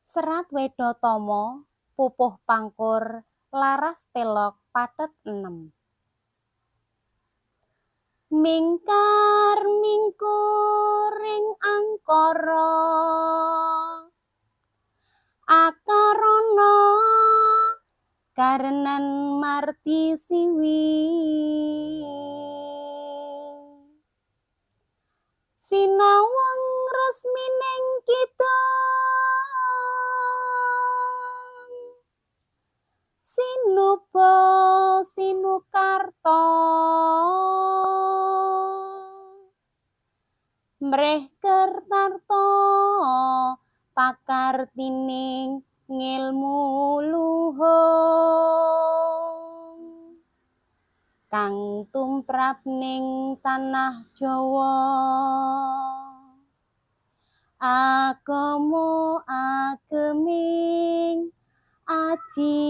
Serat Wedotama, pupuh pangkur, laras telok pathet enem. Mingkar mingkuring angkara, akarana karenan marti siwi. Sinawang resmining kidung, sinuba sinukarta, mreh kertarta pakartining ngilmu luhung, kang tumrap ning tanah Jawa. Agama ageming aji